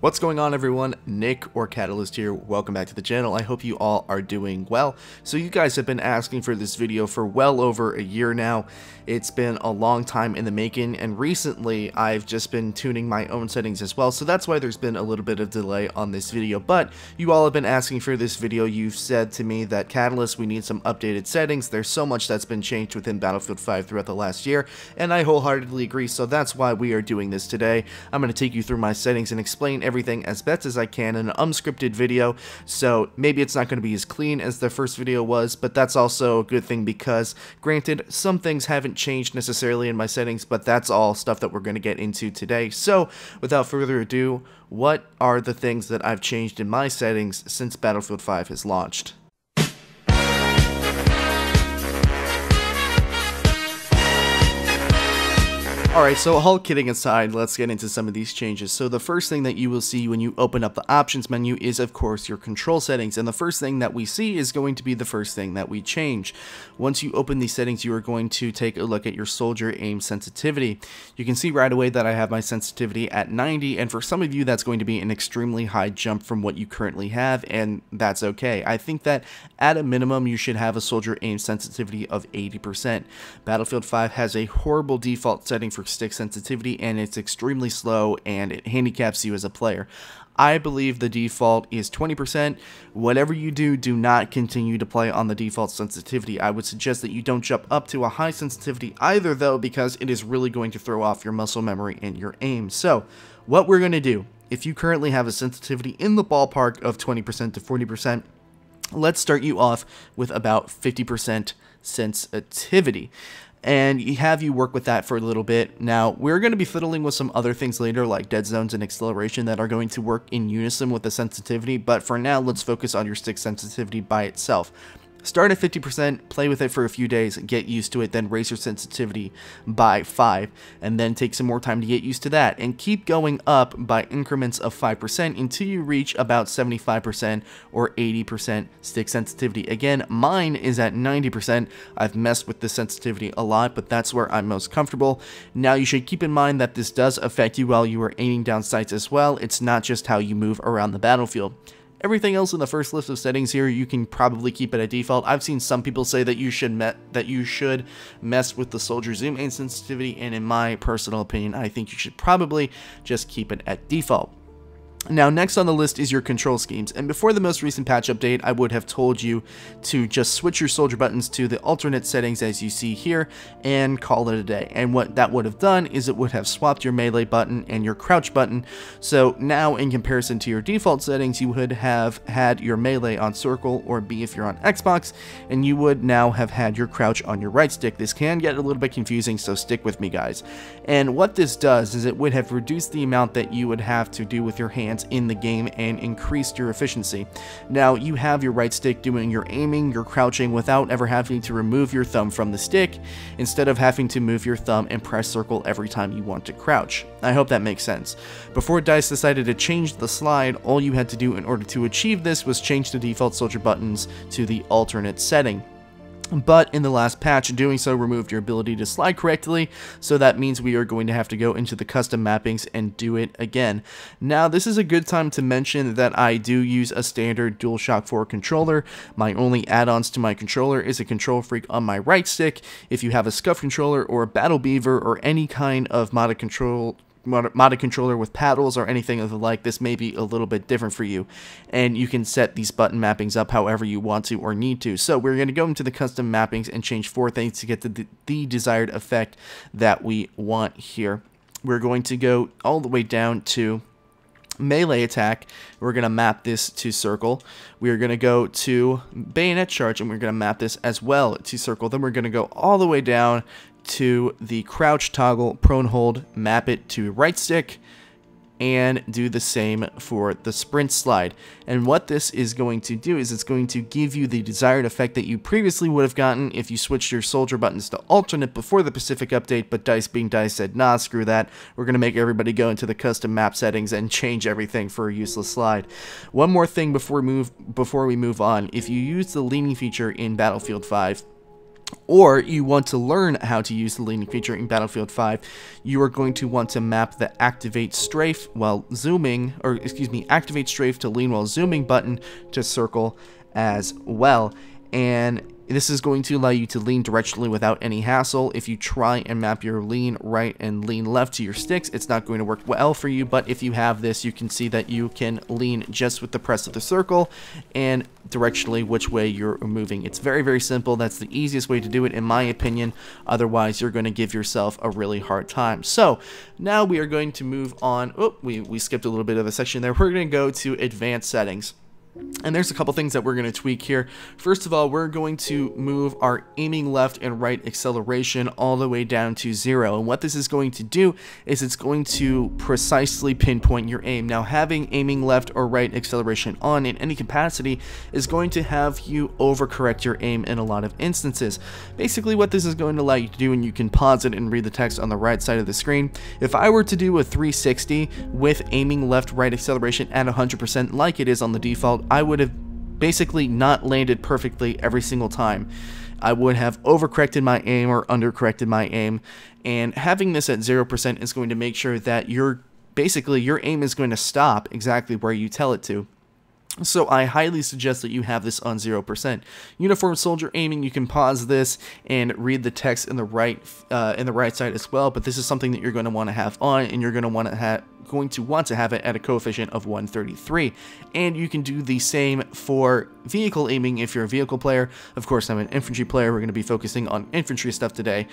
What's going on, everyone? Nick or Catalyst here. Welcome back to the channel. I hope you all are doing well. So you guys have been asking for this video for well over a year now. It's been a long time in the making, and recently I've just been tuning my own settings as well, so that's why there's been a little bit of delay on this video. But you all have been asking for this video. You've said to me that Catalyst, we need some updated settings. There's so much that's been changed within Battlefield 5 throughout the last year, and I wholeheartedly agree, so that's why we are doing this today. I'm going to take you through my settings and explain everything as best as I can in an unscripted video, so maybe it's not going to be as clean as the first video was, but that's also a good thing because, granted, some things haven't changed necessarily in my settings, but that's all stuff that we're going to get into today. So without further ado, what are the things that I've changed in my settings since Battlefield 5 has launched? Alright, so all kidding aside, let's get into some of these changes. So the first thing that you will see when you open up the options menu is, of course, your control settings. And the first thing that we see is going to be the first thing that we change. Once you open these settings, you are going to take a look at your soldier aim sensitivity. You can see right away that I have my sensitivity at 90, and for some of you that's going to be an extremely high jump from what you currently have, and that's okay. I think that at a minimum you should have a soldier aim sensitivity of 80%. Battlefield 5 has a horrible default setting for stick sensitivity, and it's extremely slow and it handicaps you as a player. I believe the default is 20%. Whatever you do, do not continue to play on the default sensitivity. I would suggest that you don't jump up to a high sensitivity either, though, because it is really going to throw off your muscle memory and your aim. So what we're going to do, if you currently have a sensitivity in the ballpark of 20% to 40%, let's start you off with about 50% sensitivity, and have you work with that for a little bit. Now, we're going to be fiddling with some other things later, like Deadzones and acceleration, that are going to work in unison with the sensitivity, but for now, let's focus on your stick sensitivity by itself. Start at 50%, play with it for a few days, get used to it, then raise your sensitivity by 5, and then take some more time to get used to that, and keep going up by increments of 5% until you reach about 75% or 80% stick sensitivity. Again, mine is at 90%. I've messed with the sensitivity a lot, but that's where I'm most comfortable. Now, you should keep in mind that this does affect you while you are aiming down sights as well. It's not just how you move around the battlefield. Everything else in the first list of settings here, you can probably keep it at default. I've seen some people say that you should mess with the soldier zoom aim sensitivity, and in my personal opinion, I think you should probably just keep it at default. Now, next on the list is your control schemes, and before the most recent patch update, I would have told you to just switch your soldier buttons to the alternate settings as you see here and call it a day. And what that would have done is it would have swapped your melee button and your crouch button. So now, in comparison to your default settings, you would have had your melee on circle or B if you're on Xbox, and you would now have had your crouch on your right stick. This can get a little bit confusing, so stick with me, guys. And what this does is it would have reduced the amount that you would have to do with your hands in the game and increased your efficiency. Now, you have your right stick doing your aiming, your crouching, without ever having to remove your thumb from the stick, instead of having to move your thumb and press circle every time you want to crouch. I hope that makes sense. Before DICE decided to change the slide, all you had to do in order to achieve this was change the default soldier buttons to the alternate setting. But in the last patch, doing so removed your ability to slide correctly, so that means we are going to have to go into the custom mappings and do it again. Now, this is a good time to mention that I do use a standard DualShock 4 controller. My only add-ons to my controller is a Control Freak on my right stick. If you have a Scuff controller or a Battle Beaver or any kind of modded controller with paddles or anything of the like, this may be a little bit different for you, and you can set these button mappings up however you want to or need to. So we're going to go into the custom mappings and change 4 things to get the desired effect that we want here. We're going to go all the way down to melee attack. We're going to map this to circle. We are going to go to bayonet charge, and we're going to map this as well to circle. Then we're going to go all the way down to the crouch toggle, prone hold, map it to right stick, and do the same for the sprint slide. And what this is going to do is it's going to give you the desired effect that you previously would have gotten if you switched your soldier buttons to alternate before the Pacific update, but Dice being Dice said, nah, screw that. We're going to make everybody go into the custom map settings and change everything for a useless slide. One more thing before we move on. If you use the leaning feature in Battlefield 5, or you want to learn how to use the leaning feature in Battlefield 5, you are going to want to map the activate strafe while zooming, or excuse me, activate strafe to lean while zooming button to circle as well. And this is going to allow you to lean directionally without any hassle. If you try and map your lean right and lean left to your sticks, it's not going to work well for you, but if you have this, you can see that you can lean just with the press of the circle and directionally which way you're moving. It's very, very simple. That's the easiest way to do it, in my opinion. Otherwise, you're going to give yourself a really hard time. So now we are going to move on. Oh, we skipped a little bit of a section there. We're going to go to advanced settings. And there's a couple things that we're going to tweak here. First of all, we're going to move our aiming left and right acceleration all the way down to 0. And what this is going to do is it's going to precisely pinpoint your aim. Now, having aiming left or right acceleration on in any capacity is going to have you overcorrect your aim in a lot of instances. Basically, what this is going to allow you to do, and you can pause it and read the text on the right side of the screen. If I were to do a 360 with aiming left-right acceleration at 100% like it is on the default, I would have basically not landed perfectly every single time. I would have overcorrected my aim or undercorrected my aim, and having this at 0% is going to make sure that your aim is going to stop exactly where you tell it to. So I highly suggest that you have this on 0%. Uniform soldier aiming, you can pause this and read the text in the right side as well, but this is something that you're going to want to have on, and you're going to want to have it at a coefficient of 133. And you can do the same for vehicle aiming if you're a vehicle player. Of course, I'm an infantry player. We're going to be focusing on infantry stuff today.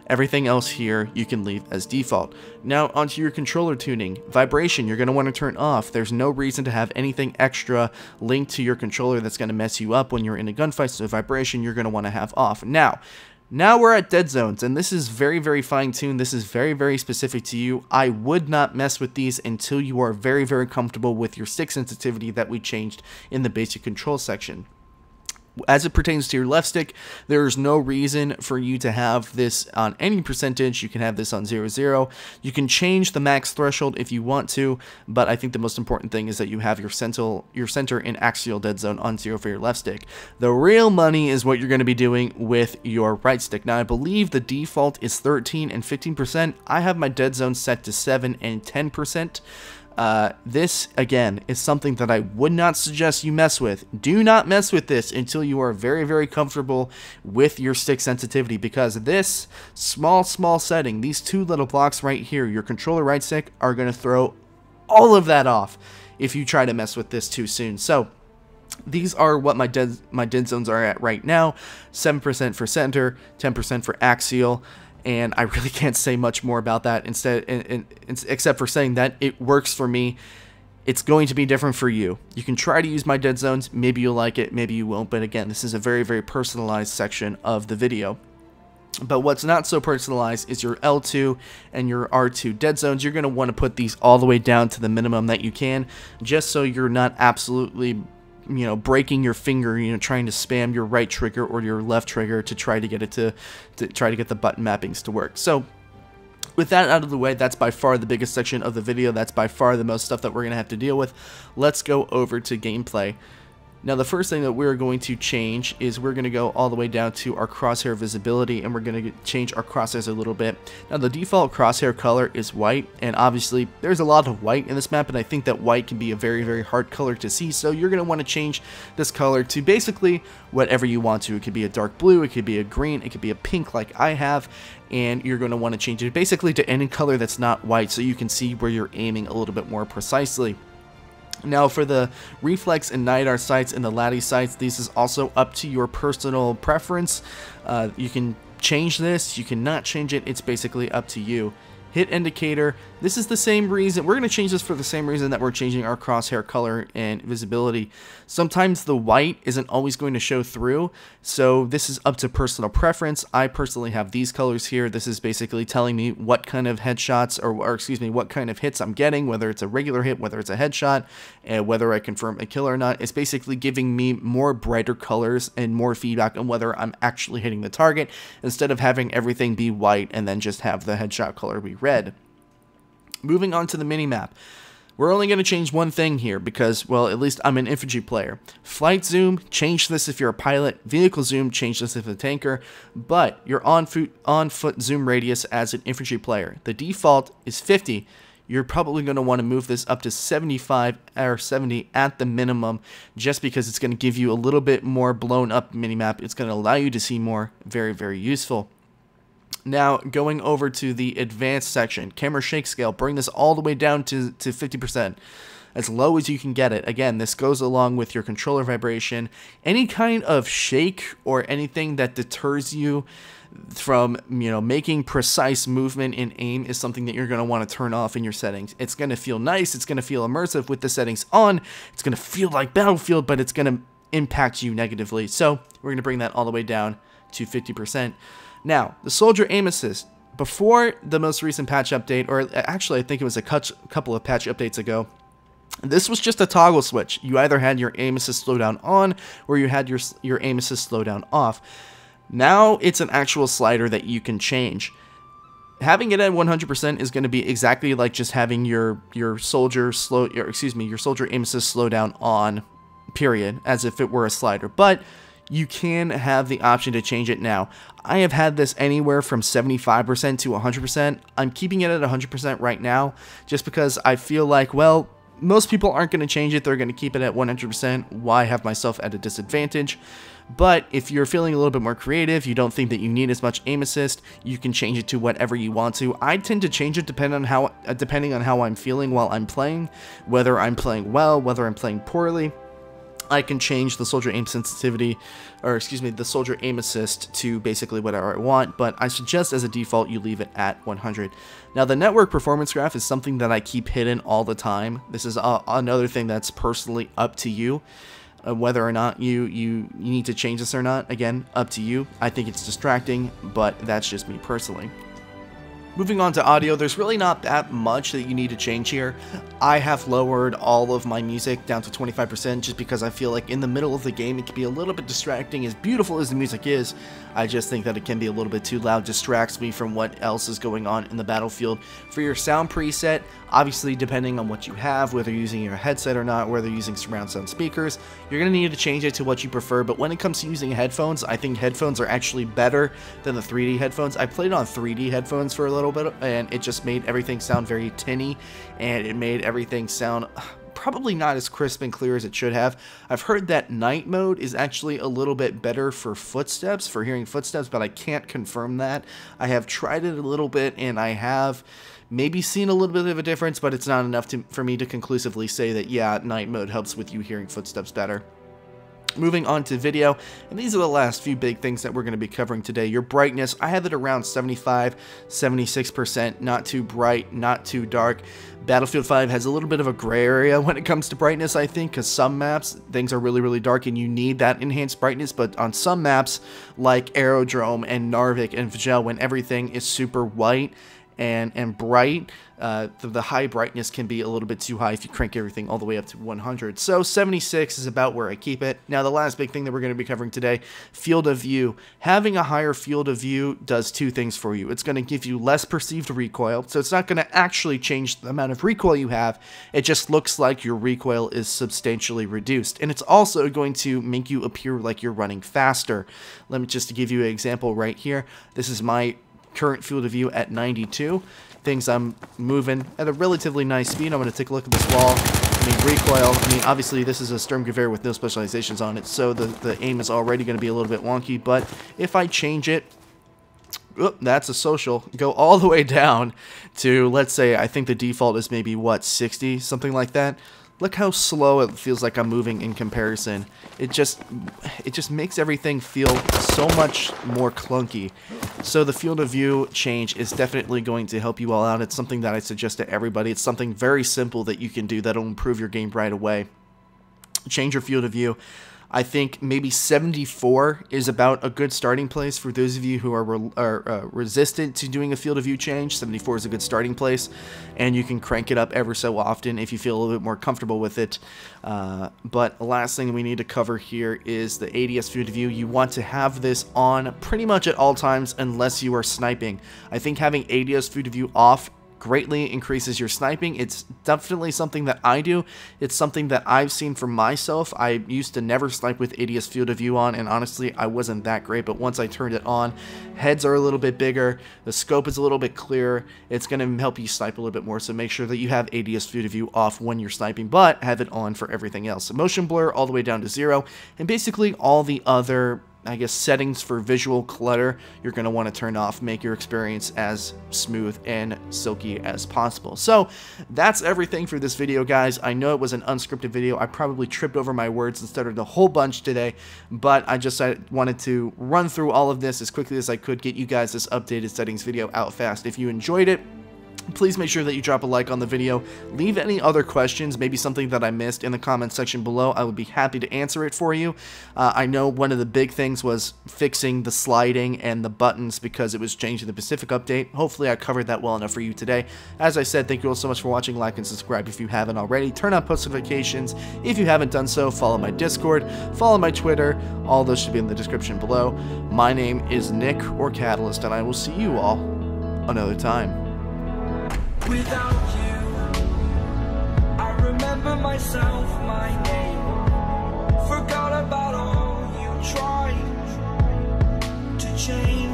Everything else here you can leave as default. Now onto your controller tuning. Vibration, you're going to want to turn off. There's no reason to have anything extra linked to your controller that's going to mess you up when you're in a gunfight, so vibration you're going to want to have off. Now we're at Deadzones, and this is very, very fine-tuned. This is very, very specific to you. I would not mess with these until you are very, very comfortable with your stick sensitivity that we changed in the basic control section. As it pertains to your left stick, there's no reason for you to have this on any percentage. You can have this on 0-0. You can change the max threshold if you want to, but I think the most important thing is that you have your center and axial dead zone on 0 for your left stick. The real money is what you're going to be doing with your right stick. Now, I believe the default is 13 and 15%. I have my dead zone set to 7 and 10%. This, again, is something that I would not suggest you mess with. Do not mess with this until you are very, very comfortable with your stick sensitivity, because this small setting, these two little blocks right here, your controller right stick, are going to throw all of that off if you try to mess with this too soon. So these are what my dead zones are at right now. 7% for center, 10% for axial. And I really can't say much more about that except for saying that it works for me. It's going to be different for you. You can try to use my dead zones. Maybe you'll like it, maybe you won't. But again, this is a very, very personalized section of the video. But what's not so personalized is your L2 and your R2 dead zones. You're going to want to put these all the way down to the minimum that you can, just so you're not absolutely, breaking your finger, trying to spam your right trigger or your left trigger to try to get it to try to get the button mappings to work. So with that out of the way, that's by far the biggest section of the video. That's by far the most stuff that we're going to have to deal with. Let's go over to gameplay. Now, the first thing that we're going to change is we're going to go all the way down to our crosshair visibility, and we're going to change our crosshairs a little bit. Now, the default crosshair color is white, and obviously there's a lot of white in this map, and I think that white can be a very, very hard color to see, so you're going to want to change this color to basically whatever you want to. It could be a dark blue, it could be a green, it could be a pink like I have, and you're going to want to change it basically to any color that's not white so you can see where you're aiming a little bit more precisely. Now, for the reflex and NIDAR sights and the LATI sights, this is also up to your personal preference. You can change this, you cannot change it, it's basically up to you. Hit indicator, This is the same reason, we're going to change this for the same reason that we're changing our crosshair color and visibility. Sometimes the white isn't always going to show through, so this is up to personal preference. I personally have these colors here. This is basically telling me what kind of headshots, or excuse me, what kind of hits I'm getting, whether it's a regular hit, whether it's a headshot, and whether I confirm a kill or not. It's basically giving me more brighter colors and more feedback on whether I'm actually hitting the target, instead of having everything be white and then just have the headshot color be red. Moving on to the minimap. We're only going to change one thing here because, well, at least I'm an infantry player. Flight zoom, change this if you're a pilot. Vehicle zoom, change this if you're a tanker. But your on-foot zoom radius as an infantry player, the default is 50. You're probably going to want to move this up to 75 or 70 at the minimum, just because it's going to give you a little bit more blown up minimap. It's going to allow you to see more. Very, very useful. Now, going over to the advanced section, camera shake scale, bring this all the way down to 50%, as low as you can get it. Again, this goes along with your controller vibration. Any kind of shake or anything that deters you from, making precise movement in aim is something that you're going to want to turn off in your settings. It's going to feel nice, it's going to feel immersive with the settings on, it's going to feel like Battlefield, but it's going to impact you negatively. So, we're going to bring that all the way down to 50%. Now, the soldier aim assist. Before the most recent patch update, or actually I think it was a couple of patch updates ago, this was just a toggle switch. You either had your aim assist slowdown on, or you had your aim assist slowdown off. Now it's an actual slider that you can change. Having it at 100% is going to be exactly like just having your soldier aim assist slowdown on, period, as if it were a slider. But you can have the option to change it now. I have had this anywhere from 75% to 100%. I'm keeping it at 100% right now, just because I feel like, well, most people aren't going to change it. They're going to keep it at 100%. Why have myself at a disadvantage? But if you're feeling a little bit more creative, you don't think that you need as much aim assist, you can change it to whatever you want to. I tend to change it depending on how I'm feeling while I'm playing, whether I'm playing well, whether I'm playing poorly. I can change the soldier aim sensitivity, or excuse me, the soldier aim assist to basically whatever I want, but I suggest as a default you leave it at 100. Now, the network performance graph is something that I keep hidden all the time. This is another thing that's personally up to you, whether or not you need to change this or not. Again, up to you. I think it's distracting, but that's just me personally. Moving on to audio, there's really not that much that you need to change here. I have lowered all of my music down to 25% just because I feel like in the middle of the game it can be a little bit distracting. As beautiful as the music is, I just think that it can be a little bit too loud, distracts me from what else is going on in the battlefield. For your sound preset, obviously depending on what you have, whether you're using your headset or not, whether you're using surround sound speakers, you're going to need to change it to what you prefer. But when it comes to using headphones, I think headphones are actually better than the 3D headphones. I played on 3D headphones for a little bit, and it just made everything sound very tinny, and it made everything sound probably not as crisp and clear as it should have. I've heard that night mode is actually a little bit better for footsteps, for hearing footsteps, but I can't confirm that. I have tried it a little bit, and I have maybe seen a little bit of a difference, but it's not enough for me to conclusively say that, yeah, night mode helps with you hearing footsteps better. Moving on to video, and these are the last few big things that we're going to be covering today. Your brightness, I have it around 75, 76%, not too bright, not too dark. Battlefield 5 has a little bit of a gray area when it comes to brightness, I think, because some maps, things are really, really dark and you need that enhanced brightness, but on some maps, like Aerodrome and Narvik and Vigel, when everything is super white and bright, the high brightness can be a little bit too high if you crank everything all the way up to 100. So 76 is about where I keep it. Now, the last big thing that we're going to be covering today, field of view. Having a higher field of view does two things for you. It's going to give you less perceived recoil, so it's not going to actually change the amount of recoil you have. It just looks like your recoil is substantially reduced, and it's also going to make you appear like you're running faster. Let me just give you an example right here. This is my current field of view at 92. Things I'm moving at a relatively nice speed. I'm going to take a look at this wall. Recoil. Obviously this is a Sturmgewehr with no specializations on it, so the aim is already going to be a little bit wonky, but if I change it, that's a social, go all the way down to, let's say, I think the default is maybe, what, 60, something like that. Look how slow it feels like I'm moving in comparison. It just makes everything feel so much more clunky. So the field of view change is definitely going to help you all out. It's something that I suggest to everybody. It's something very simple that you can do that'll improve your game right away. Change your field of view. I think maybe 74 is about a good starting place for those of you who are resistant to doing a field of view change. 74 is a good starting place, and you can crank it up ever so often if you feel a little bit more comfortable with it. But the last thing we need to cover here is the ADS field of view. You want to have this on pretty much at all times unless you are sniping. I think having ADS field of view off greatly increases your sniping. It's definitely something that I do. It's something that I've seen for myself. I used to never snipe with ADS field of view on, and honestly, I wasn't that great, but once I turned it on, heads are a little bit bigger, the scope is a little bit clearer, it's going to help you snipe a little bit more, so make sure that you have ADS field of view off when you're sniping, but have it on for everything else. So motion blur all the way down to 0, and basically all the other, I guess, settings for visual clutter you're going to want to turn off, make your experience as smooth and silky as possible. So that's everything for this video, guys. I know it was an unscripted video. I probably tripped over my words and stuttered a whole bunch today, but I wanted to run through all of this as quickly as I could, get you guys this updated settings video out fast. If you enjoyed it, please make sure that you drop a like on the video. Leave any other questions, maybe something that I missed, in the comment section below. I would be happy to answer it for you. I know one of the big things was fixing the sliding and the buttons because it was changed in the Pacific update. Hopefully I covered that well enough for you today. As I said, thank you all so much for watching. Like and subscribe if you haven't already. Turn on post notifications if you haven't done so. Follow my Discord. Follow my Twitter. All those should be in the description below. My name is Nick, or Catalyst, and I will see you all another time. Without you, I remember myself, my name. Forgot about all you tried to change.